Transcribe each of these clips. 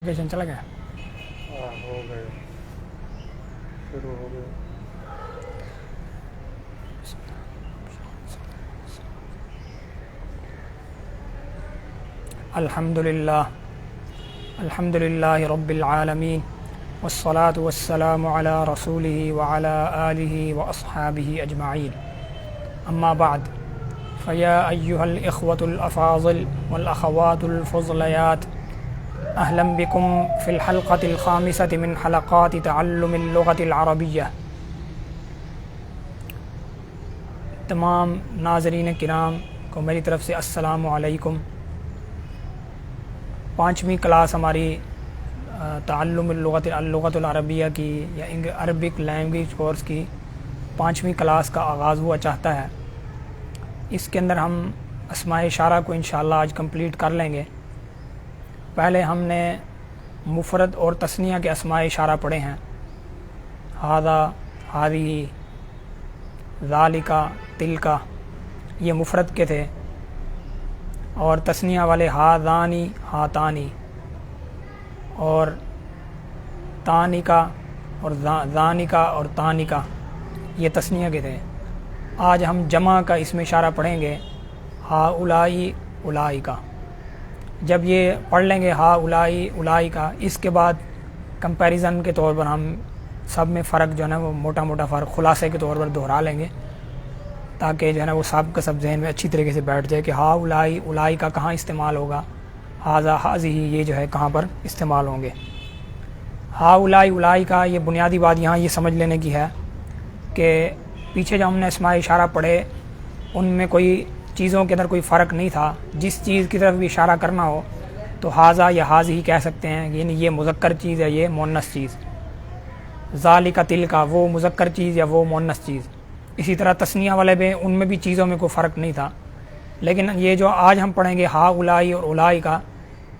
Vacation چلا گیا. ہاں ہو گئے، شروع ہو گئے. الحمد للہ رب العالمین والصلاة والسلام علی رسوله وعلى آلہ واصحابہ اجمعین. اما بعد فیا ایہا الاخوة الافاضل والاخوات الفضلیات، اہلا بکم فی الحلقة الخامسة من حلقات تعلم اللغة العربیہ. تمام ناظرین کرام کو میری طرف سے السلام علیکم. پانچویں کلاس ہماری تعلم اللغت العربیہ کی یا عربک لینگویج کورس کی پانچویں کلاس کا آغاز ہوا چاہتا ہے. اس کے اندر ہم اسماء اشارہ کو انشاءاللہ آج کمپلیٹ کر لیں گے. پہلے ہم نے مفرد اور تثنیہ کے اسماء اشارہ پڑھے ہیں. ھذا، ھذہ، ذالک، تلک، یہ مفرد کے تھے. اور تثنیہ والے ھذانی، ھاتانی، اور تانکا اور ذانکا اور تانکا، یہ تثنیہ کے تھے. آج ہم جمع کا اسم اشارہ پڑھیں گے، ھاؤلائی، اولئک. جب یہ پڑھ لیں گے ھاؤلائی، اولئک، اس کے بعد کمپیریزن کے طور پر ہم سب میں فرق جو ہے نا وہ موٹا موٹا فرق خلاصے کے طور پر دہرا لیں گے، تاکہ جو ہے نا وہ سب کا سب ذہن میں اچھی طریقے سے بیٹھ جائے کہ ھاؤلائی، اولئک کہاں استعمال ہوگا، ھذا، ھذہ یہ جو ہے کہاں پر استعمال ہوں گے. ھاؤلائی، اولئک، یہ بنیادی بات یہاں یہ سمجھ لینے کی ہے کہ پیچھے جو ہم نے اسماء اشارہ پڑھے ان میں کوئی چیزوں کے اندر کوئی فرق نہیں تھا. جس چیز کی طرف بھی اشارہ کرنا ہو تو ھذا یا ھذہ ہی کہہ سکتے ہیں، یعنی یہ مذکر چیز ہے، یہ مؤنث چیز. ذالک، تلک، وہ مذکر چیز یا وہ مؤنث چیز. اسی طرح تثنیہ والے میں ان میں بھی چیزوں میں کوئی فرق نہیں تھا. لیکن یہ جو آج ہم پڑھیں گے ھاؤلائی اور اولئک،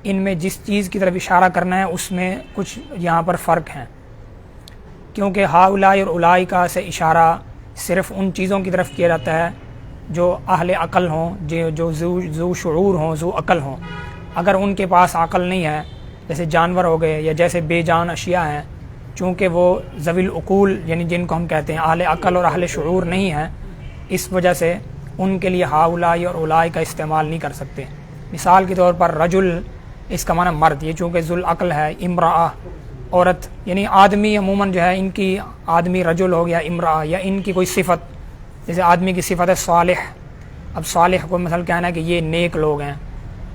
ان میں جس چیز کی طرف اشارہ کرنا ہے اس میں کچھ یہاں پر فرق ہیں. کیونکہ ھاؤلائی اور اولئک سے اشارہ صرف ان چیزوں کی طرف کیا جاتا ہے جو اہل عقل ہوں، جو ذو شعور ہوں، ذو عقل ہوں. اگر ان کے پاس عقل نہیں ہے، جیسے جانور ہو گئے یا جیسے بے جان اشیاء ہیں، چونکہ وہ ذوی العقول یعنی جن کو ہم کہتے ہیں اہل عقل اور اہل شعور نہیں ہیں، اس وجہ سے ان کے لیے ھاؤلائی اور اولئک کا استعمال نہیں کر سکتے. مثال کے طور پر رجل، اس کا معنی مرد، یہ چونکہ ذو العقل ہے. امرأہ، عورت، یعنی آدمی عموماً جو ہے ان کی آدمی رجل ہو گیا، امرأہ، یا ان کی کوئی صفت، جیسے آدمی کی صفت ہے صالح. اب صالح کو مثلا کہنا ہے کہ یہ نیک لوگ ہیں،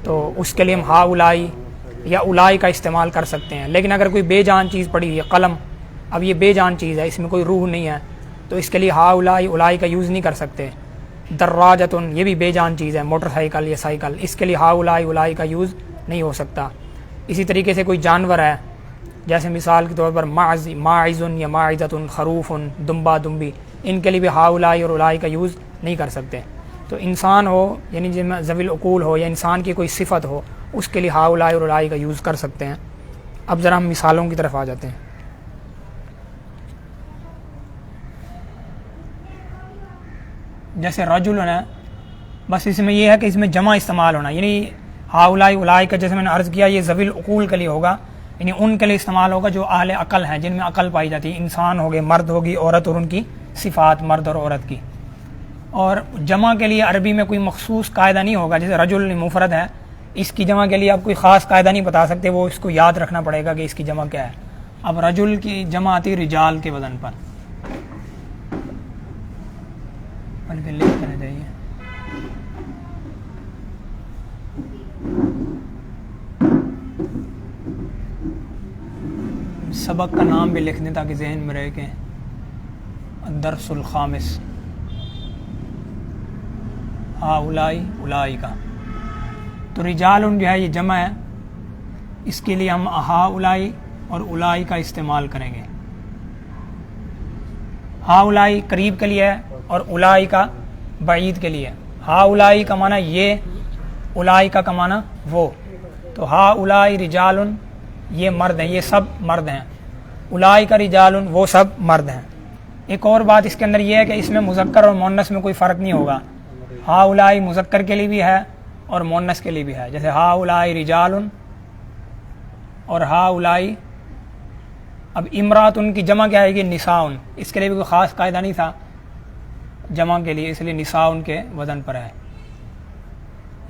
تو اس کے لیے ہم ھاؤلائی یا اولئک کا استعمال کر سکتے ہیں. لیکن اگر کوئی بے جان چیز پڑی ہوئی ہے، قلم، اب یہ بے جان چیز ہے، اس میں کوئی روح نہیں ہے، تو اس کے لیے ھاؤلائی، اولئک کا یوز نہیں کر سکتے. دراجۃ، یہ بھی بے جان چیز ہے، موٹر سائیکل یا سائیکل، اس کے لیے ھاؤلائی، اولئک کا یوز نہیں ہو سکتا. اسی طریقے سے کوئی جانور ہے، جیسے مثال کے طور پر ماعز یا ماعزۃ، خروف، دمبا، دمبی، ان کے لیے بھی ھاؤلائی اور اولئک کا یوز نہیں کر سکتے. تو انسان ہو یعنی جن میں ذوی العقول ہو یا انسان کی کوئی صفت ہو، اس کے لیے ھاؤلائی اور اولئک کا یوز کر سکتے ہیں. اب ذرا ہم مثالوں کی طرف آ جاتے ہیں. جیسے رجل ہے، بس اس میں یہ ہے کہ اس میں جمع استعمال ہونا، یعنی ھاؤلائی، اولئک کا جیسے میں نے عرض کیا یہ ذوی العقول کے لیے ہوگا، یعنی ان کے لیے استعمال ہوگا جو اہل عقل ہیں، جن میں عقل پائی جاتی ہے. انسان ہو گئے، مرد ہوگی، عورت، اور ان کی صفات مرد اور عورت کی. اور جمع کے لیے عربی میں کوئی مخصوص قاعدہ نہیں ہوگا. جیسے رجل مفرد ہے، اس کی جمع کے لیے آپ کوئی خاص قاعدہ نہیں بتا سکتے، وہ اس کو یاد رکھنا پڑے گا کہ اس کی جمع کیا ہے. اب رجل کی جمع آتی رجال کے وزن پر، بلکہ لکھ کرنا چاہیے. سبق کا نام بھی لکھ دیں تاکہ ذہن میں رہے کہ الدرس الخامس ھاؤلائی، اولئک. تو رجال جو ہے یہ جمع ہے، اس کے لیے ہم ھاؤلائی اور اولئک کا استعمال کریں گے. ھاؤلائی قریب کے لیے ہے اور اولئک بعید کے لیے. ھاؤلائی کا معنی یہ، اولئک کا معنی وہ. تو ھاؤلائی رجال، یہ مرد ہیں، یہ سب مرد ہیں. اولئک رجال، وہ سب مرد ہیں. ایک اور بات اس کے اندر یہ ہے کہ اس میں مذکر اور مؤنث میں کوئی فرق نہیں ہوگا. ھاؤلائی مذکر کے لیے بھی ہے اور مؤنث کے لیے بھی ہے. جیسے ھاؤلائی رجال، اور ہا اولائی. اب امراتن کی جمع کیا ہے کہ نساؤن. اس کے لیے بھی کوئی خاص قاعدہ نہیں تھا جمع کے لیے، اس لیے نساؤن کے وزن پر ہے.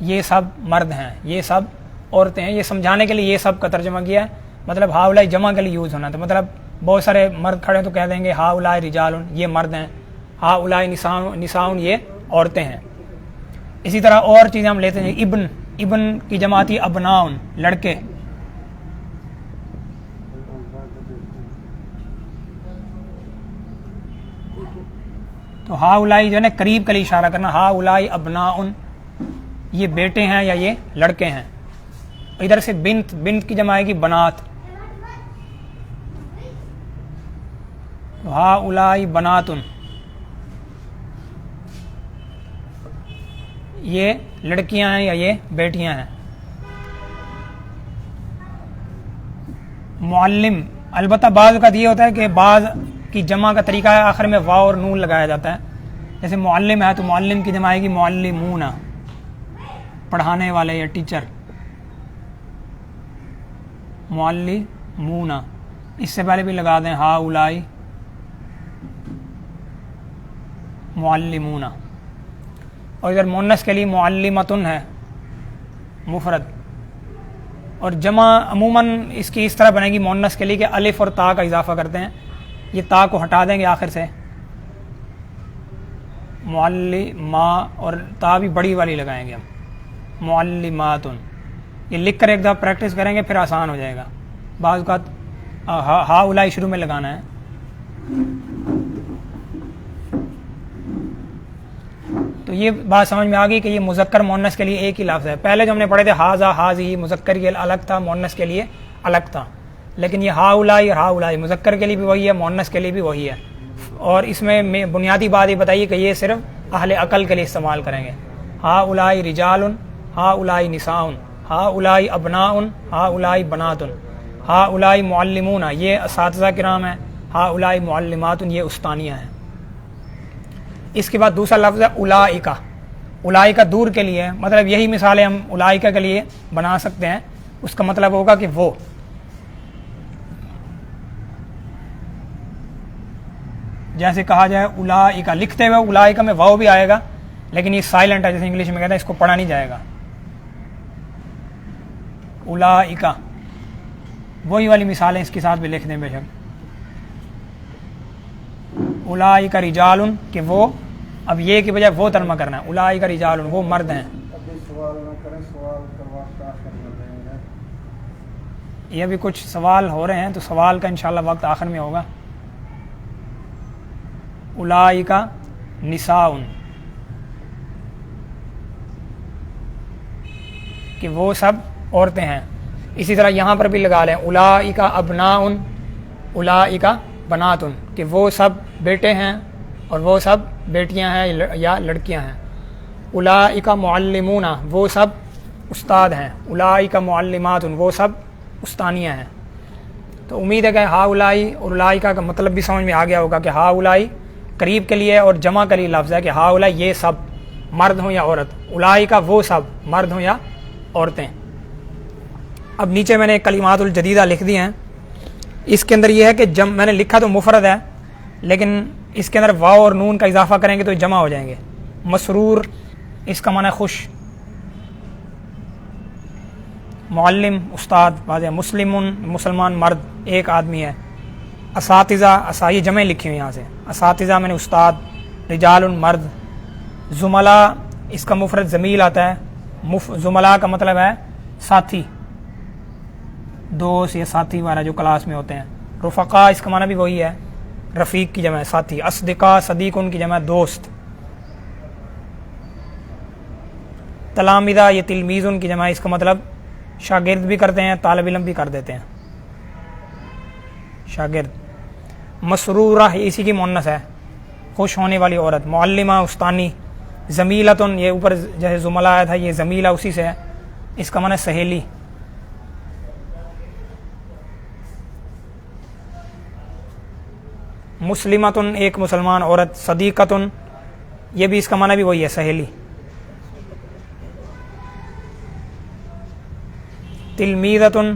یہ سب مرد ہیں، یہ سب عورتیں ہیں. یہ سمجھانے کے لیے یہ سب کا ترجمہ کیا ہے. مطلب ہا اولائی جمع کے لیے یوز ہونا تھا. مطلب بہت سارے مرد کھڑے تو کہہ دیں گے ہا اولائی رجالن، یہ مرد ہیں. ہا اولائی نساؤن، یہ عورتیں ہیں. اسی طرح اور چیزیں ہم لیتے ہیں. ابن کی جمع آتی ابناؤن، لڑکے. تو ہا اولائی جو ہے نا قریب کے لیے اشارہ کرنا. ہا اولائی ابناؤن، یہ بیٹے ہیں یا یہ لڑکے ہیں. ادھر سے بنت کی جمع آئے گی بنات. ہا اولائی بناتن، یہ لڑکیاں ہیں یا یہ بیٹیاں ہیں. معلم، البتہ بعض کا یہ ہوتا ہے کہ بعض کی جمع کا طریقہ ہے آخر میں واو اور نون لگایا جاتا ہے. جیسے معلم ہے تو معلم کی جمع آئے گی معلمون، پڑھانے والے یا ٹیچر. معلمون، اس سے پہلے بھی لگا دیں ہا اولائی معلمون. اور ادھر مونس کے لیے معلمتن ہے مفرد. اور جمع عموماً اس کی اس طرح بنے گی مونس کے لیے کہ الف اور تا کا اضافہ کرتے ہیں. یہ تا کو ہٹا دیں گے آخر سے، معلما، اور تا بھی بڑی والی لگائیں گے ہم، معلماتن. یہ لکھ کر ایک دفعہ پریکٹس کریں گے پھر آسان ہو جائے گا. بعض اوقات ہا اولائی شروع میں لگانا ہے. تو یہ بات سمجھ میں آ گئی کہ یہ مذکر مونس کے لیے ایک ہی لفظ ہے. پہلے جو ہم نے پڑھے تھے ہاذا ہاذی، مذکر کے لیے الگ تھا، مونس کے لیے الگ تھا. لیکن یہ ہا اولائی اور ہا اولائی مذکر کے لیے بھی وہی ہے، مونس کے لیے بھی وہی ہے. اور اس میں بنیادی بات یہ بتائیے کہ یہ صرف اہل عقل کے لیے استعمال کریں گے. ہا اولائی رجالن، ہا اولائی نساؤن، ہا اولائی ابناؤن، ہا اولائی بناتن، ہا اولائی معلمون، یہ اساتذہ کرام ہیں. ہا اولائی معلماتن، یہ استانیہ ہیں. اس کے بعد دوسرا لفظ ہے اولائکا. اولائکا دور کے لیے، مطلب یہی مثالیں ہم اولائکا کے لیے بنا سکتے ہیں. اس کا مطلب ہوگا کہ وہ. جیسے کہا جائے اولائکا، لکھتے ہوئے اولائکا میں واو بھی آئے گا لیکن یہ سائلنٹ ہے، جیسے انگلش میں کہتے ہیں، اس کو پڑھا نہیں جائے گا. اولائکا، وہی والی مثالیں اس کے ساتھ بھی لکھ دیں بے شک. اولائکا رجالن، کہ وہ، اب یہ کی بجائے وہ ترجمہ کرنا ہے. اولائکا رجالن، وہ مرد ہیں. یہ ابھی کچھ سوال ہو رہے ہیں تو سوال کا انشاءاللہ وقت آخر میں ہوگا. اولائکا نساؤن، کہ وہ سب عورتیں ہیں. اسی طرح یہاں پر بھی لگا لیں اولائکا ابناؤن، اولائکا بناتن، کہ وہ سب بیٹے ہیں اور وہ سب بیٹیاں ہیں یا لڑکیاں ہیں. اولائکا معلمون، وہ سب استاد ہیں. اولائکا معلماتن، وہ سب استانیہ ہیں. تو امید ہے کہ ہا اولائی اور اولائکا کا مطلب بھی سمجھ میں آ گیا ہوگا کہ ہا اولائی قریب کے لیے اور جمع کے لیے لفظ ہے کہ ہا اولائی یہ سب، مرد ہوں یا عورت. اولائکا وہ سب، مرد ہوں یا عورتیں. اب نیچے میں نے کلمات الجدیدہ لکھ دی ہیں. اس کے اندر یہ ہے کہ میں نے لکھا تو مفرد ہے لیکن اس کے اندر واو اور نون کا اضافہ کریں گے تو جمع ہو جائیں گے. مسرور، اس کا معنی خوش. معلم، استاد، واضح. مسلمون، مسلمان، مرد، ایک آدمی ہے. اساتذہ، یہ جمع لکھی ہوئی یہاں سے. اساتذہ میں نے استاد. رجال، مرد. زملا، اس کا مفرد زمیل آتا ہے. زملا کا مطلب ہے ساتھی، دوست یا ساتھی والا جو کلاس میں ہوتے ہیں. رفقا، اس کا معنی بھی وہی ہے، رفیق کی جمع ہے ساتھی. اصدقاء، صدیق ان کی جمع ہے دوست. تلامذہ، یہ تلمیذ ان کی جمع ہے، اس کا مطلب شاگرد بھی کرتے ہیں، طالب علم بھی کر دیتے ہیں، شاگرد. مسرورہ، اسی کی مؤنث ہے، خوش ہونے والی عورت. معلمہ، استانی. زمیلتن، یہ اوپر جیسے زملہ آیا تھا، یہ زمیلہ اسی سے ہے، اس کا معنی سہیلی. مسلمتن، ایک مسلمان عورت. صدیقتن، یہ بھی اس کا معنی بھی وہی ہے، سہیلی. تلمیذتن،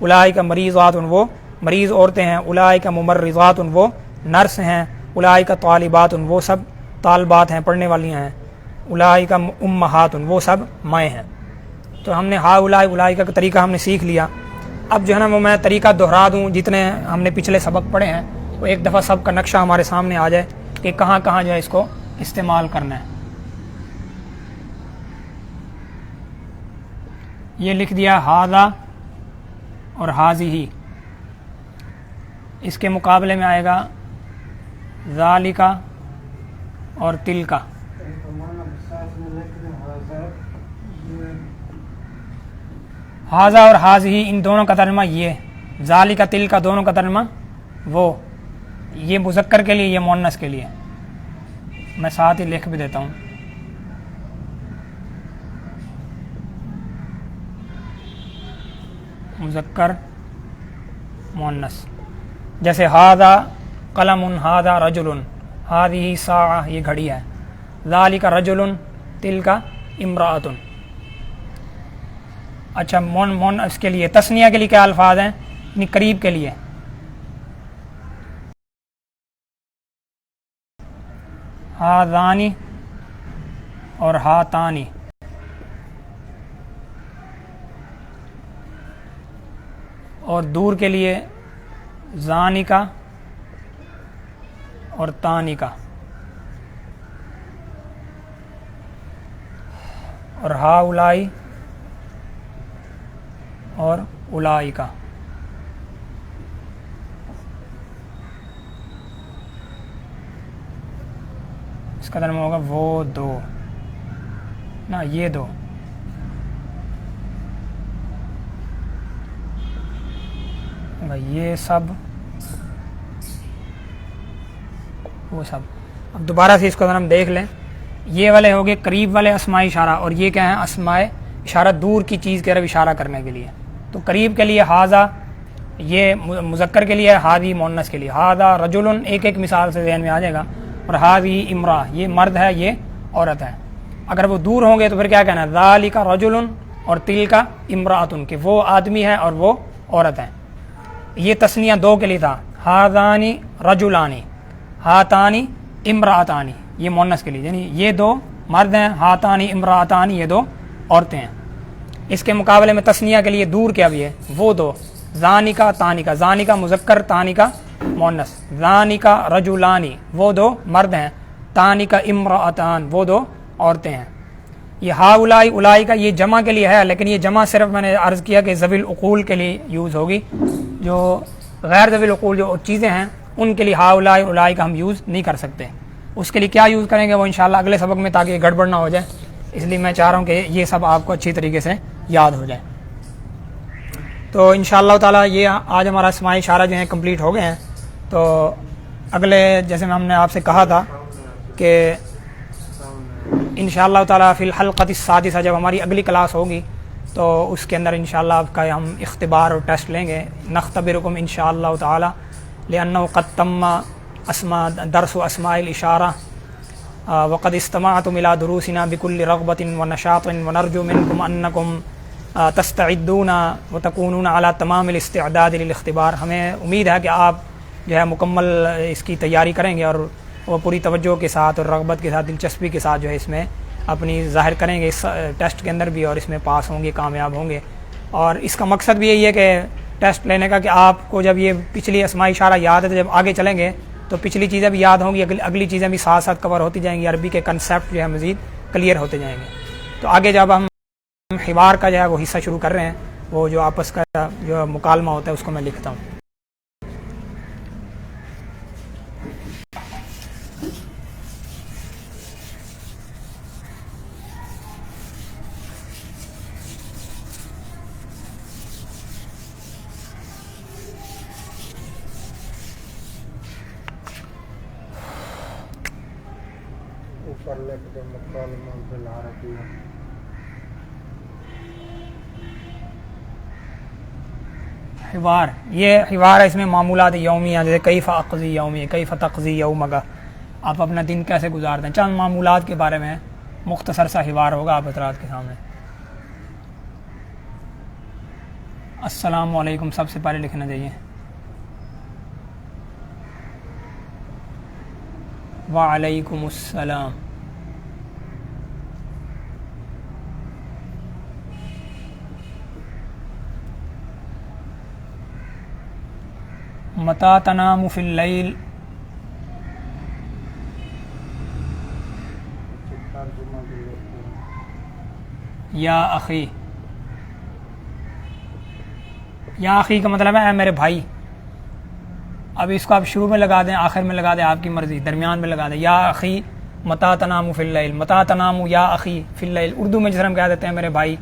اولئک مریضات وہ مریض عورتیں ہیں، اولئک ممرضات وہ نرس ہیں، اولئک طالبات وہ سب طالبات ہیں، پڑھنے والی ہیں، اولئک امہات وہ سب مائیں ہیں۔ تو ہم نے ہا اولئک کا طریقہ ہم نے سیکھ لیا۔ اب جو ہے نا وہ میں طریقہ دہرا دوں، جتنے ہم نے پچھلے سبق پڑھے ہیں وہ ایک دفعہ سب کا نقشہ ہمارے سامنے آ جائے کہ کہاں کہاں جو ہے اس کو استعمال کرنا ہے۔ یہ لکھ دیا ہاذا اور ہاذہ، اس کے مقابلے میں آئے گا ذالک اور تلک۔ ہاذا اور ہاذہ ان دونوں کا ترجمہ یہ، ذالک تلک دونوں کا ترجمہ وہ، یہ مذکر کے لیے، یہ مؤنث کے لیے۔ میں ساتھ ہی لکھ بھی دیتا ہوں، مذکر مؤنث، جیسے ہاذا قلم، ہاذا رجل، ہذہ ساعہ یہ گھڑی ہے، ذالک رجل تلک امرأۃ۔ اچھا مؤنث کے لیے تثنیہ کے لیے کیا الفاظ ہیں؟ یعنی قریب کے لیے ہاذانی اور ہاتانی، اور دور کے لیے ذانکا اور تانکا، اور ہاؤلائی اور اولائکا۔ اس کا ترجمہ ہوگا وہ دو، نہ یہ دو، یہ سب وہ سب۔ اب دوبارہ سے اس کو اگر ہم دیکھ لیں، یہ والے ہو گئے قریب والے اسماء اشارہ، اور یہ کیا ہیں؟ اسماء اشارہ، دور کی چیز کی طرف اشارہ کرنے کے لیے۔ تو قریب کے لیے ہاذا یہ مذکر کے لیے، ہاذی مؤنث کے لیے، ہاذا رجل ایک ایک مثال سے ذہن میں آ جائے گا، اور ہاذی امرأہ یہ مرد ہے، یہ عورت ہے۔ اگر وہ دور ہوں گے تو پھر کیا کہنا ہے؟ ذالک رجل اور تلک امرأۃ، کہ وہ آدمی ہے اور وہ عورت ہے۔ یہ تثنیہ دو کے لیے تھا، ہاذانی رجلانی، ہاتانی امرأتانی، یہ مؤنث کے لیے، یعنی یہ دو مرد ہیں، ہاتانی امرأتانی یہ دو عورتیں ہیں۔ اس کے مقابلے میں تثنیہ کے لیے دور کیا بھی ہے؟ وہ دو، ذانکا تانکا، ذانکا مذکر تانکا مؤنث، ذانکا رجلانی وہ دو مرد ہیں، تانکا امرأتان وہ دو عورتیں ہیں۔ یہ ہاؤلائی اولائکا یہ جمع کے لیے ہے، لیکن یہ جمع صرف میں نے عرض کیا کہ ذوی العقول کے لیے یوز ہوگی، جو غیر ذوی العقول جو چیزیں ہیں ان کے لیے ہاؤلائی اولائکا ہم یوز نہیں کر سکتے۔ اس کے لیے کیا یوز کریں گے وہ انشاءاللہ اگلے سبق میں، تاکہ یہ گڑبڑ نہ ہو جائے، اس لیے میں چاہ رہا ہوں کہ یہ سب آپ کو اچھی طریقے سے یاد ہو جائے۔ تو انشاءاللہ تعالیٰ یہ آج ہمارا اسماء اشارہ جو ہیں کمپلیٹ ہو گئے ہیں۔ تو اگلے جیسے ہم نے آپ سے کہا تھا کہ انشاءاللہ تعالیٰ فی الحلقۃ السادسہ جب ہماری اگلی کلاس ہوگی تو اس کے اندر انشاءاللہ آپ کا ہم اختبار اور ٹیسٹ لیں گے، نختبرکم انشاءاللہ تعالیٰ لأنه قد تم درس اسماء الاشارہ وقد استمعتم الى دروسنا بكل رغبۃ ونشاط ونرجو منکم انکم تستعدون وتکونون على تمام الاستعداد للاختبار۔ ہمیں امید ہے کہ آپ جو ہے مکمل اس کی تیاری کریں گے، اور وہ پوری توجہ کے ساتھ اور رغبت کے ساتھ، دلچسپی کے ساتھ جو ہے اس میں اپنی ظاہر کریں گے اس ٹیسٹ کے اندر بھی، اور اس میں پاس ہوں گے، کامیاب ہوں گے۔ اور اس کا مقصد بھی یہی ہے کہ ٹیسٹ لینے کا کہ آپ کو جب یہ پچھلی اسماء اشارہ یاد ہے تو جب آگے چلیں گے تو پچھلی چیزیں بھی یاد ہوں گی، اگلی چیزیں بھی ساتھ ساتھ کور ہوتی جائیں گی، عربی کے کنسیپٹ جو ہے مزید کلیئر ہوتے جائیں گے۔ تو آگے جب ہم حوار کا جو ہے وہ حصہ شروع کر رہے ہیں، وہ جو آپس کا جو مکالمہ ہوتا ہے اس کو میں لکھتا ہوں۔ اوپر لکھ دو مکالمہ بالعربیہ۔ حوار، یہ حوار ہے، اس میں معمولات یومیہ جیسے کیف اقضی یومی، کیف تقضی یومک، آپ اپنا دن کیسے گزارتے ہیں، چند معمولات کے بارے میں مختصر سا حوار ہوگا آپ حضرات کے سامنے۔ السلام علیکم سب سے پہلے لکھنا چاہیے. وعلیکم السلام. متى تنام في الليل؟ ترجمہ بھی ہوتا ہے. یا اخی. یا اخی کا مطلب ہے اے میرے بھائی. اب اس کو آپ شروع میں لگا دیں, آخر میں لگا دیں, آپ کی مرضی, درمیان میں لگا دیں. یا اخی متى تنام فی اللیل, متى تنام یا اخی فی اللیل. اردو میں جس طرح ہم کہہ دیتے ہیں میرے بھائی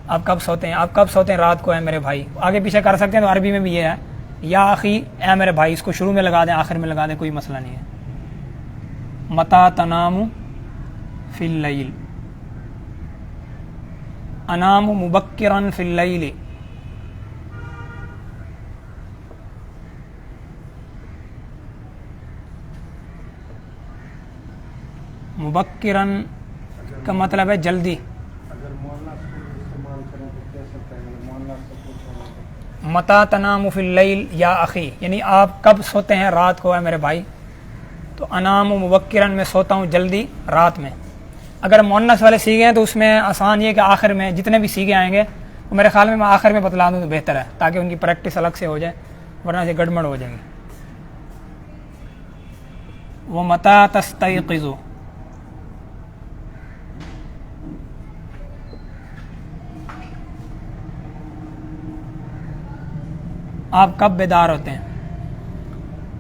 آپ کب سوتے ہیں, آپ کب سوتے ہیں رات کو اے میرے بھائی. آگے پیچھے کر سکتے ہیں, تو عربی میں بھی یہ ہے یا اخی اے میرے بھائی. اس کو شروع میں لگا دیں, آخر میں لگا دیں, کوئی مسئلہ نہیں ہے. متى تنام فی اللیل. انام مبکرا فی اللیل. مبکرن کا مطلب ہے جلدی. اگر مؤنث کو استعمال کریں تو کیسے کہیں گے؟ مؤنث سے پوچھیں گے. متى تنام فی اللیل یا اخی, یعنی آپ کب سوتے ہیں رات کو اے میرے بھائی. تو انام مبکرن میں سوتا ہوں جلدی رات میں. اگر مؤنث والے سیگے ہیں تو اس میں آسان یہ کہ آخر میں جتنے بھی سیگے آئیں گے تو میرے خیال میں آخر میں بتلا دوں تو بہتر ہے, تاکہ ان کی پریکٹس الگ سے ہو جائے, ورنہ سے گڑبڑ ہو جائیں گی. ومتى تستيقظ, آپ کب بیدار ہوتے ہیں.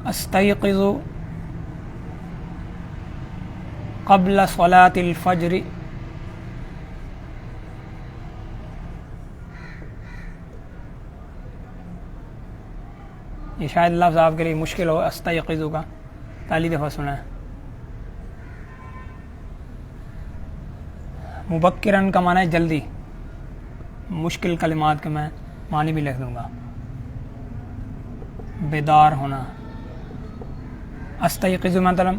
استيقظ قبل صلاة الفجر. یہ شاید لفظ آپ کے لیے مشکل ہو, استيقظ کا پہلی دفعہ سنا ہے. مبکرن کا معنی ہے جلدی. مشکل کلمات کے میں معنی بھی لکھ دوں گا. بیدار ہونا. استيقظ مطلب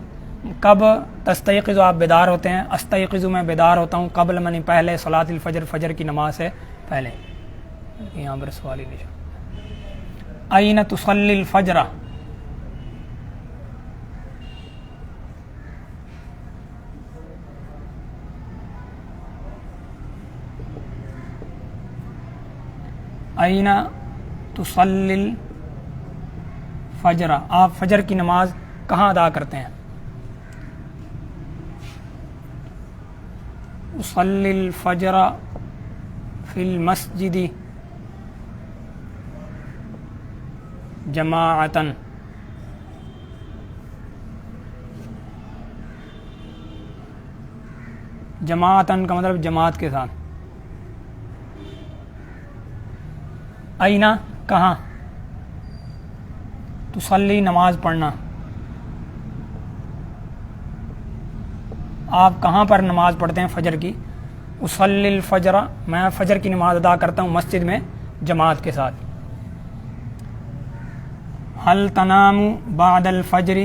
کب, تستيقظ آپ بیدار ہوتے ہیں, استيقظ میں بیدار ہوتا ہوں, قبل منی پہلے, صلاۃ الفجر فجر کی نماز سے پہلے. یہاں پر سوال ہی نشان. أين تصلي الفجر, أين تصلي الفجر, آپ فجر کی نماز کہاں ادا کرتے ہیں. أصلي الفجر في المسجد جماعتاً. جماعتاً کا مطلب جماعت کے ساتھ. اینا کہاں, تصلی نماز پڑھنا, آپ کہاں پر نماز پڑھتے ہیں فجر کی. اصلی الفجر, میں فجر کی نماز ادا کرتا ہوں مسجد میں جماعت کے ساتھ. هل تنام بعد الفجر,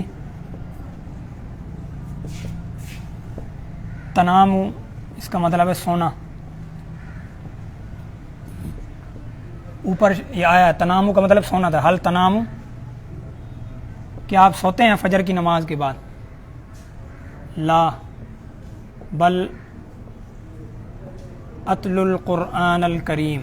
تنام اس کا مطلب ہے سونا. اوپر یہ آیا تنامو کا مطلب سونا تھا. هل تنام, کیا آپ سوتے ہیں فجر کی نماز کے بعد. لا بل اتلو القرآن الکریم.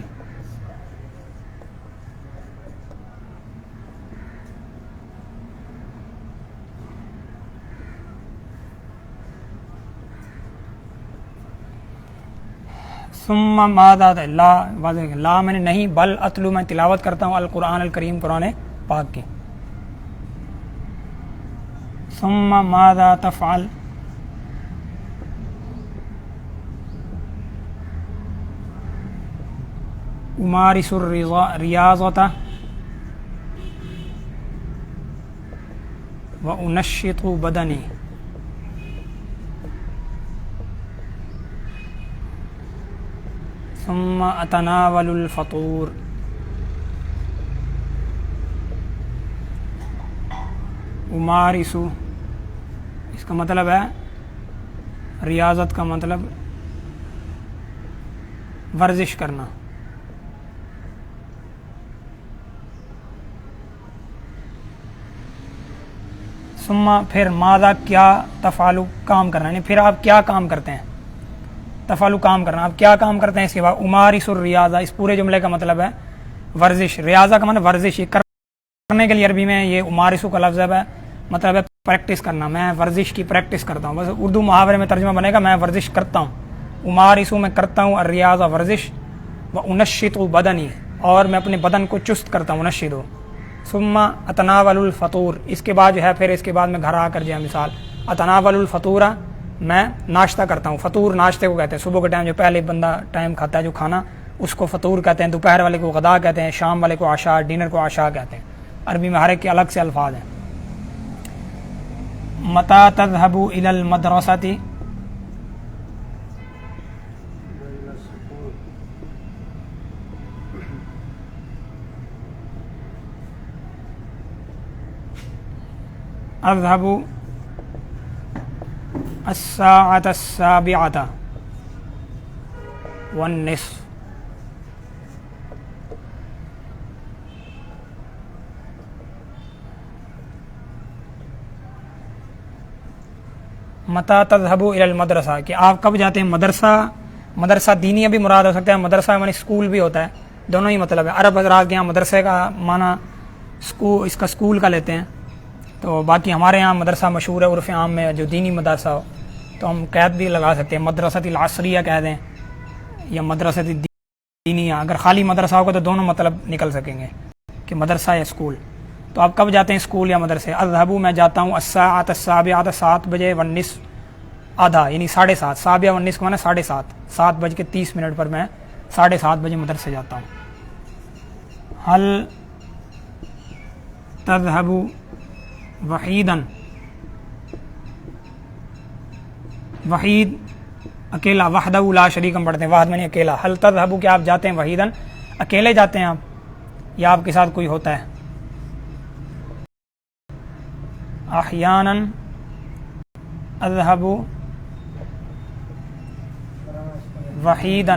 ثم ماذا, لا میں نے نہیں, بل اتلو میں تلاوت کرتا ہوں, القرآن الکریم قرآن پاک کی. ثم ماذا تفعل, امارس الریاضۃ وانشط بدنی. ثم اتناول الفطور, امارسو اس کا مطلب ہے ریاضت کا مطلب ورزش کرنا. ثم پھر ماذا کیا تفعلوا کام کرنا، یعنی پھر آپ کیا کام کرتے ہیں، تفعلوا کام کرنا، آپ کیا کام کرتے ہیں. اس کے بعد امارس الریاضہ، اس پورے جملے کا مطلب ہے ورزش. ریاضہ کا مطلب ورزش، یہ کرنے کے لیے عربی میں یہ امارسو کا لفظ ہے، مطلب ہے پریکٹس کرنا، میں ورزش کی پریکٹس کرتا ہوں. بس اردو محاورے میں ترجمہ بنے گا میں ورزش کرتا ہوں. امارسو میں کرتا ہوں، الریاضہ ورزش، و انشط بدنی اور میں اپنے بدن کو چست کرتا ہوں، انشط. ثم اتناول الفطور، اس کے بعد جو ہے پھر اس کے بعد میں گھر آ کر جو ہے مثال اتناول الفطورہ، میں ناشتہ کرتا ہوں. فطور ناشتے کو کہتے ہیں، صبح کے ٹائم جو پہلے بندہ ٹائم کھاتا ہے جو کھانا، اس کو فطور کہتے ہیں. دوپہر والے کو غدا کہتے ہیں، شام والے کو عشاء، ڈنر کو عشاء کہتے ہیں. عربی میں ہر ایک کے الگ سے الفاظ ہیں. متى تذهب الى المدرسة، إلى السكون. اذهب الساعة السابعة والنصف. متى تذهب الى المدرسہ، کہ آپ کب جاتے ہیں مدرسہ. مدرسہ دینی بھی مراد ہو سکتا ہے، مدرسہ معنی اسکول بھی ہوتا ہے، دونوں ہی مطلب ہے. عرب حضرات کے یہاں مدرسے کا معنی اسکول، اس کا اسکول کا لیتے ہیں. تو باقی ہمارے یہاں مدرسہ مشہور ہے عرف عام میں جو دینی مدرسہ ہو، تو ہم قید بھی لگا سکتے ہیں، مدرسۃ العصریہ کہہ دیں یا مدرسۃ دینیہ. اگر خالی مدرسہ ہوگا تو دونوں مطلب نکل سکیں گے کہ مدرسہ یا اسکول. تو آپ کب جاتے ہیں اسکول یا مدرسے. اذهب میں جاتا ہوں الساعة السابعة 7 بجے، والنصف آدھا یعنی 7:30. سابعہ والنصف کا معنی 7:30، 7:30 پر میں 7:30 بجے مدرسے جاتا ہوں. هل تذهب وحیدا، وحید اکیلا، وحدہ لا شریک ہم پڑھتے ہیں، واحد میں اکیلا. هل تذهب کہ آپ جاتے ہیں وحیدا، اکیلے جاتے ہیں آپ یا آپ کے ساتھ کوئی ہوتا ہے. احیانا اذهب وحیدا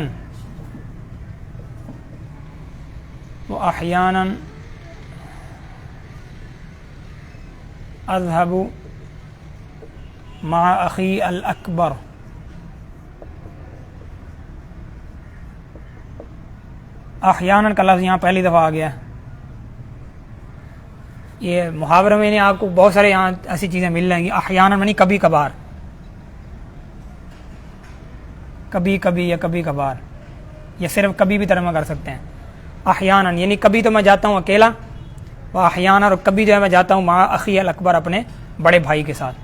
و احیانا اذهب مع اخی الاکبر. احیانا کا لفظ یہاں پہلی دفعہ آ گیا ہے. یہ محاورے میں آپ کو بہت سارے یہاں ایسی چیزیں مل جائیں گی. احیانا یعنی کبھی کبھار، کبھی کبھی یا کبھی کبھار، یا صرف کبھی بھی ترجمہ کر سکتے ہیں. احیانا یعنی کبھی تو میں جاتا ہوں اکیلا، و احیانا اور کبھی جو ہے میں جاتا ہوں مع اخی الاکبر، اپنے بڑے بھائی کے ساتھ.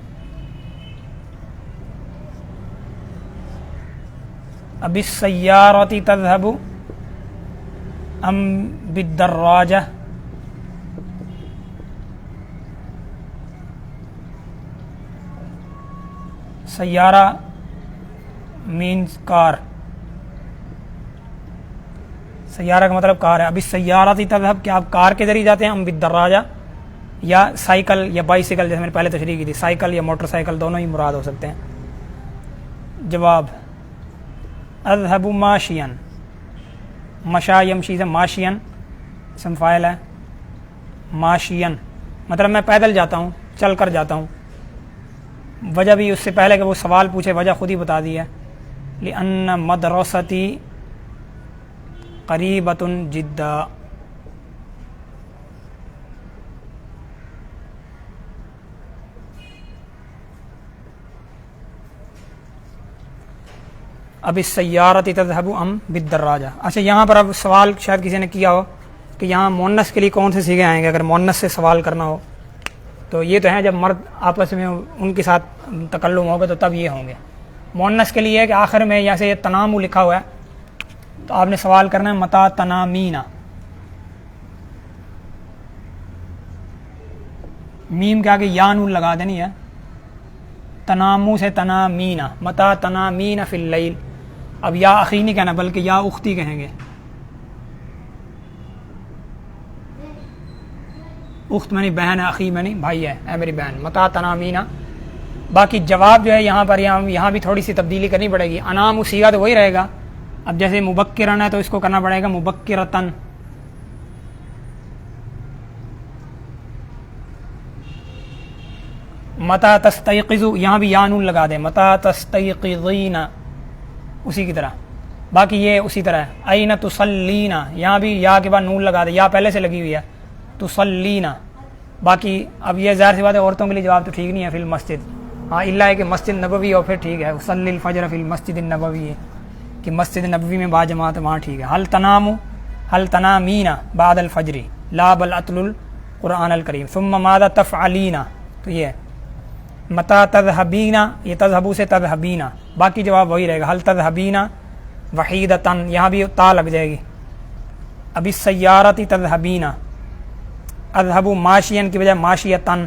اب السیارۃ تذهب ام بالدراجہ. سیارہ مینز کار، سیارہ کا مطلب کار ہے. ابھی سیارہ تذهب کہ آپ کار کے ذریعے جاتے ہیں، ام بالدراجہ یا سائیکل یا بائیسیکل، جیسے میں نے پہلے تشریح کی تھی، سائیکل یا موٹر سائیکل دونوں ہی مراد ہو سکتے ہیں. جواب اذهب ماشیا، مشا یمشی سے ماشین اسم فاعل ہے، ماشین مطلب میں پیدل جاتا ہوں، چل کر جاتا ہوں. وجہ بھی اس سے پہلے کہ وہ سوال پوچھے وجہ خود ہی بتا دی ہے. لأن مدرستی قریبۃ جدا. اب اس سیارت تذهب ام بالدراجہ. اچھا یہاں پر اب سوال شاید کسی نے کیا ہو کہ یہاں مؤنث کے لیے کون سے صیغے آئیں گے اگر مؤنث سے سوال کرنا ہو. تو یہ تو ہیں جب مرد آپس میں ان کے ساتھ تکلم ہوگا تو تب یہ ہوں گے. مؤنث کے لیے کہ آخر میں یہاں سے یہ تنامو لکھا ہوا ہے تو آپ نے سوال کرنا ہے متا تنامینا. میم کے آگے یا نون لگا دینی ہے، تنامو سے تنامینا، متا تنامینا فی اللیل. اب یا اخی نہیں کہنا بلکہ یا اختی کہیں گے. اخت میں نہیں بہن ہے، اخی میں نہیں بھائی ہے، اے میری بہن. متا تنامینا. باقی جواب جو ہے یہاں پر یہاں بھی تھوڑی سی تبدیلی کرنی پڑے گی. انام صیغہ تو وہی رہے گا. اب جیسے مبکرن ہے تو اس کو کرنا پڑے گا مبکرتن. متا تستيقظ یہاں بھی یا نون لگا دیں، متا تستيقظین اسی کی طرح، باقی یہ اسی طرح ہے۔ این تصلین یہاں بھی یا کے بعد نون لگا دیں، یا پہلے سے لگی ہوئی ہے، تصلین۔ باقی اب یہ ظاہر سی بات ہے عورتوں کے لیے جواب تو ٹھیک نہیں ہے فی المسجد، ہاں الا ہے کہ مسجد نبوی اور پھر ٹھیک ہے، صلی الفجر فی المسجد النبوی ہے کہ مسجد نبوی میں با جماعت وہاں ٹھیک ہے۔ هل تنامین بعد الفجر لا بل اتل القرآن الکریم ثم ماذا تفعلین، تو یہ ہے متا تذهبین، یہ تذهبو سے تذهبین، باقی جواب وہی رہے گا۔ هل تذهبین وحیدتن یہاں بھی تا لگ جائے گی، ابھی سیارتی تذهبین، اذهبوا ماشین کی بجائے ماشیتن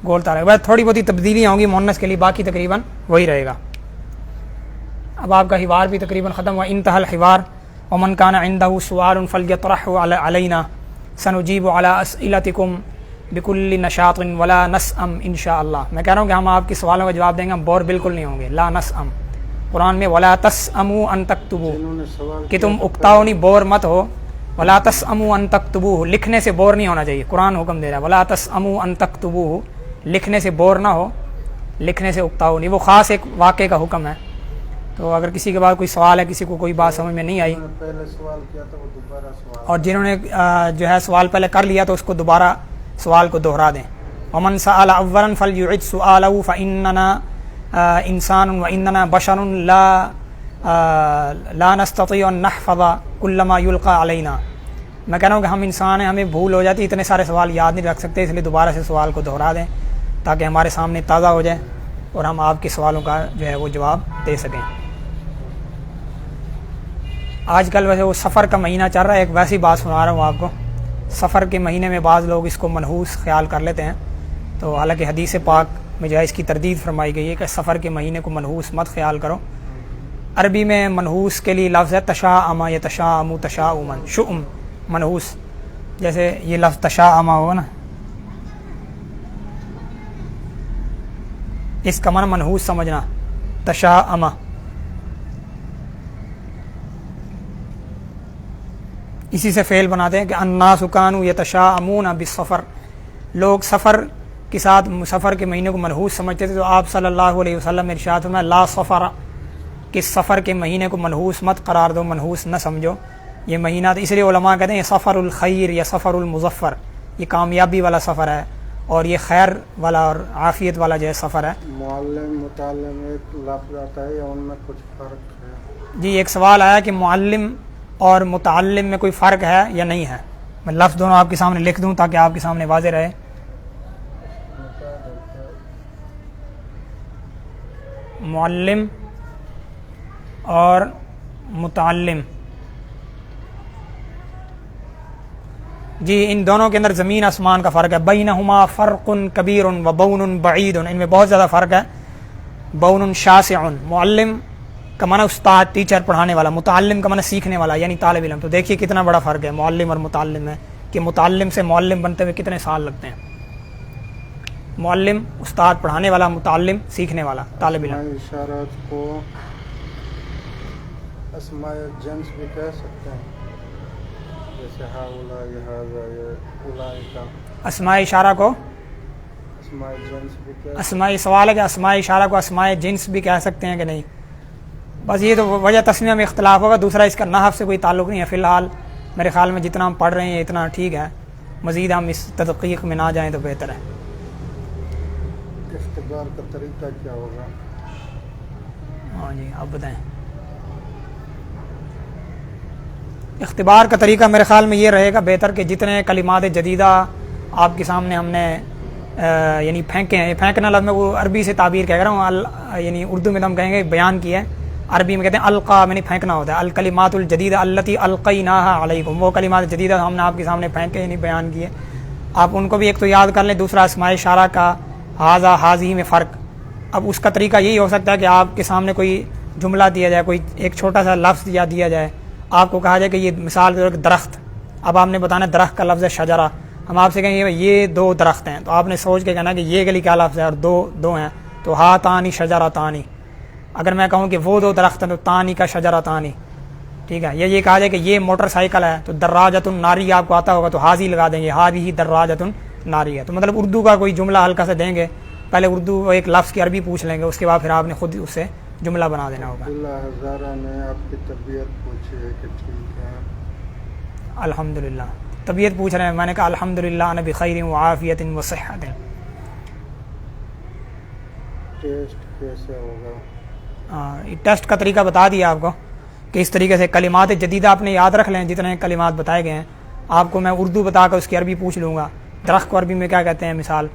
گولتا رہے گا، تھوڑی بہت تبدیلیاں ہوں گی مؤنث کے لیے، باقی تقریباً وہی رہے گا۔ اب آپ کا حوار بھی تقریباً ختم ہوا، انتہا الحوار ومن کان عنده سؤال فلیطرحه علینا سنجیب علی اسئلتکم بکل نشاط ولا نسأم انشاءاللہ۔ میں کہہ رہا ہوں کہ ہم آپ کے سوالوں کا جواب دیں گے، ہم بور بالکل نہیں ہوں گے، لا نسأم۔ قرآن میں ولا تسأموا ان تکتبوا کہ تم اکتاؤ نہیں، بور مت ہو، ولا تسأموا ان تکتبوه لکھنے سے بور نہیں ہونا چاہیے، قرآن حکم دے رہا ہے ولا تسأموا ان تکتبوه لکھنے سے بور نہ ہو، لکھنے سے اکتاؤ نہیں، وہ خاص ایک واقعے کا حکم ہے۔ تو اگر کسی کے بعد کوئی سوال ہے، کسی کو کوئی بات سمجھ میں نہیں آئی، پہلے سوال کیا تھا وہ دوبارہ سوال، اور جنہوں نے جو ہے سوال پہلے کر لیا تو اس کو دوبارہ سوال کو دہرا دیں۔ ومن سأل اولا فلیعد سؤاله فإننا انسان وإننا بشر لا نستطيع ان نحفظ كل ما يلقى علينا۔ میں کہہ رہا ہوں کہ ہم انسان ہیں، ہمیں بھول ہو جاتی، اتنے سارے سوال یاد نہیں رکھ سکتے، اس لیے دوبارہ سے سوال کو دہرا دیں تاکہ ہمارے سامنے تازہ ہو جائے اور ہم آپ کے سوالوں کا جو ہے وہ جواب دے سکیں۔ آج کل ویسے وہ سفر کا مہینہ چل رہا ہے، ایک ویسی بات سنا رہا ہوں آپ کو، سفر کے مہینے میں بعض لوگ اس کو منحوس خیال کر لیتے ہیں، تو حالانکہ حدیث پاک میں جو ہے اس کی تردید فرمائی گئی ہے کہ سفر کے مہینے کو منحوس مت خیال کرو۔ عربی میں منحوس کے لیے لفظ ہے تشاءم یتشاءم تشاؤما، شؤم منحوس، جیسے یہ لفظ تشاءم ہوگا نا، اس کا معنی منحوس سمجھنا، تشاءم۔ اسی سے فعل بناتے ہیں کہ الناس کانوا یتشاءمون بالسفر، لوگ سفر کے ساتھ سفر کے مہینے کو منحوس سمجھتے تھے، تو آپ صلی اللہ علیہ وسلم نے ارشاد فرمایا لا سفر، کہ سفر کے مہینے کو منحوس مت قرار دو، منحوس نہ سمجھو یہ مہینہ۔ تو اس لیے علماء کہتے ہیں یہ سفر الخیر یا سفر المظفر، یہ کامیابی والا سفر ہے، اور یہ خیر والا اور عافیت والا جو ہے سفر ہے۔ معلم متعلم ایک لفظ آتا ہے یا ان میں کچھ فرق ہے؟ جی ایک سوال آیا کہ معلم اور متعلم میں کوئی فرق ہے یا نہیں ہے، میں لفظ دونوں آپ کے سامنے لکھ دوں تاکہ آپ کے سامنے واضح رہے۔ معلم اور متعلم، جی ان دونوں کے اندر زمین آسمان کا فرق ہے، بینہما فرق کبیر و بون بعید، ان میں بہت زیادہ فرق ہے، بون شاسع۔ معلم کا معنی استاد، ٹیچر، پڑھانے والا، متعلم کا معنی سیکھنے والا یعنی طالب علم۔ تو دیکھیے کتنا بڑا فرق ہے معلم اور متعلم میں، کہ متعلم سے معلم بنتے ہوئے کتنے سال لگتے ہیں۔ معلم استاد پڑھانے والا، متعلم سیکھنے والا طالب علم۔ اسماء اشارات کو اسماء جنس بھی کہہ سکتے ہیں، جیسے ہاؤلا، ہذا، اولئک، اسماء اشارہ کو اسماء جنس بھی کہہ اسماء، سوال ہے کہ اسماء اشارہ کو اسماء جنس بھی کہہ سکتے ہیں کہ نہیں، بس یہ تو وجہ تسمیہ میں اختلاف ہوگا، دوسرا اس کا نحو سے کوئی تعلق نہیں ہے۔ فی الحال میرے خیال میں جتنا ہم پڑھ رہے ہیں اتنا ٹھیک ہے، مزید ہم اس تدقیق میں نہ جائیں تو بہتر ہے۔ اختبار کا طریقہ کیا ہوگا؟ ہاں جی آپ بتائیں۔ اختبار کا طریقہ میرے خیال میں یہ رہے گا بہتر کہ جتنے کلمات جدیدہ آپ کے سامنے ہم نے یعنی پھینکے ہیں، پھینکنا لفظ میں وہ عربی سے تعبیر کہہ رہا ہوں، یعنی اردو میں تو ہم کہیں گے بیان کیا ہے، عربی میں کہتے ہیں القا، میں نے پھینکنا ہوتا ہے، الکلمات الجدیدہ التی القیناها علیکم، وہ کلمات جدیدہ ہم نے آپ کے سامنے پھینکے یعنی بیان کیے، آپ ان کو بھی ایک تو یاد کر لیں، دوسرا اسماء اشارہ کا ہاذا ہاذی میں فرق۔ اب اس کا طریقہ یہی ہو سکتا ہے کہ آپ کے سامنے کوئی جملہ دیا جائے، کوئی ایک چھوٹا سا لفظ دیا جائے، آپ کو کہا جائے کہ یہ مثال کے طور پر درخت، اب آپ نے بتانا درخت کا لفظ ہے شجرہ، ہم آپ سے کہیں گے یہ دو درخت ہیں، تو آپ نے سوچ کے کہنا کہ یہ گلی کیا لفظ ہے اور دو ہیں، تو ہا تانی شجرہ تانی۔ اگر میں کہوں کہ وہ دو درخت ہیں تو تانی کا شجرہ تانی، ٹھیک ہے۔ یہ کہا جائے کہ یہ موٹر سائیکل ہے تو دراجۃ الناری آپ کو آتا ہوگا تو حاضی لگا دیں گے، ہاذی دراجۃ الناری ہے۔ تو مطلب اردو کا کوئی جملہ ہلکا سے دیں گے پہلے اردو ایک لفظ کی عربی پوچھ لیں گے، اس کے بعد پھر آپ نے خود اس سے جملہ بنا دینا ہوگا۔ عبداللہ ہزارہ نے آپ کی طبیعت پوچھی ہے کہ ٹھیک ہے؟ الحمدللہ، طبیعت پوچھ رہے ہیں، میں نے کہا الحمدللہ انا بخیر و عافیت و صحت۔ ٹیسٹ کیسے ہوگا؟ ٹیسٹ کا طریقہ بتا دیا آپ کو کہ اس طریقے سے کلمات جدیدہ آپ نے یاد رکھ لیں، جتنے کلمات بتائے گئے ہیں آپ کو میں اردو بتا کر اس کی عربی پوچھ لوں گا۔ درخت کو عربی میں کیا کہتے ہیں، مثال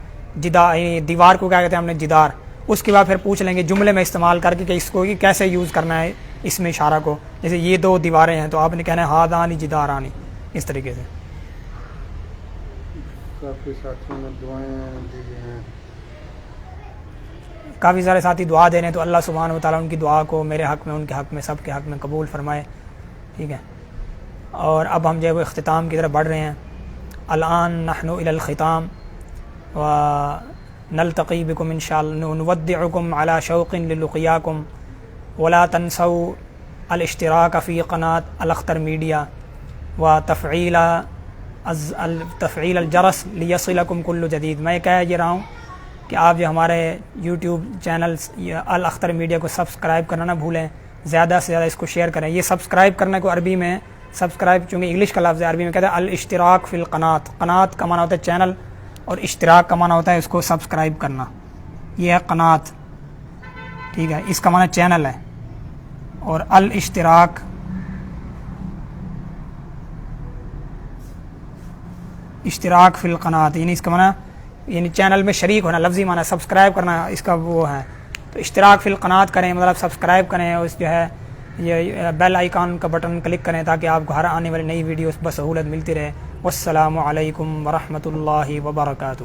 دیوار کو کیا کہتے ہیں ہم نے جدار، اس کے بعد پھر پوچھ لیں گے جملے میں استعمال کر کے کہ اس کو کیسے یوز کرنا ہے اس میں اشارہ کو، جیسے یہ دو دیواریں ہیں تو آپ نے کہنا ہے ہادانی جدارانی، اس طریقے سے۔ کافی ساتھیوں نے دعائیں دی ہیں، کافی سارے ساتھی دعا دے رہے ہیں، تو اللہ سبحانہ و تعالیٰ ان کی دعا کو میرے حق میں، ان کے حق میں، سب کے حق میں قبول فرمائے، ٹھیک ہے۔ اور اب ہم جو ہے وہ اختتام کی طرف بڑھ رہے ہیں۔ الان نحن الی الختام و نلتقی بکم ان شاء اللہ، نودعکم علی شوق للقیاکم ولا تنسوا الاشتراک فی قناة الاختر میڈیا و تفعیل الجرس لیصلکم کل جدید۔ میں کہہ یہ رہا ہوں کہ آپ جو ہمارے یوٹیوب چینلز الاختر میڈیا کو سبسکرائب کرنا نہ بھولیں، زیادہ سے زیادہ اس کو شیئر کریں۔ یہ سبسکرائب کرنے کو عربی میں سبسکرائب چونکہ انگلش کا لفظ ہے، عربی میں کہتے ہیں الاشتراک فی القنات، قنات کا معنی ہوتا ہے چینل اور اشتراک کا معنی ہوتا ہے اس کو سبسکرائب کرنا، یہ ہے قنات، ٹھیک ہے، اس کا معنی چینل ہے، اور الاشتراک اشتراک فی القنات یعنی اس کا معنی یعنی چینل میں شریک ہونا، لفظی معنی سبسکرائب کرنا اس کا وہ ہے، تو اشتراک فی القنات کریں، مطلب سبسکرائب کریں، اور اس جو ہے یہ بیل آئیکن کا بٹن کلک کریں تاکہ آپ کو ہر آنے والی نئی ویڈیوز بسہولت ملتی رہے۔ والسلام علیکم ورحمۃ اللہ وبرکاتہ۔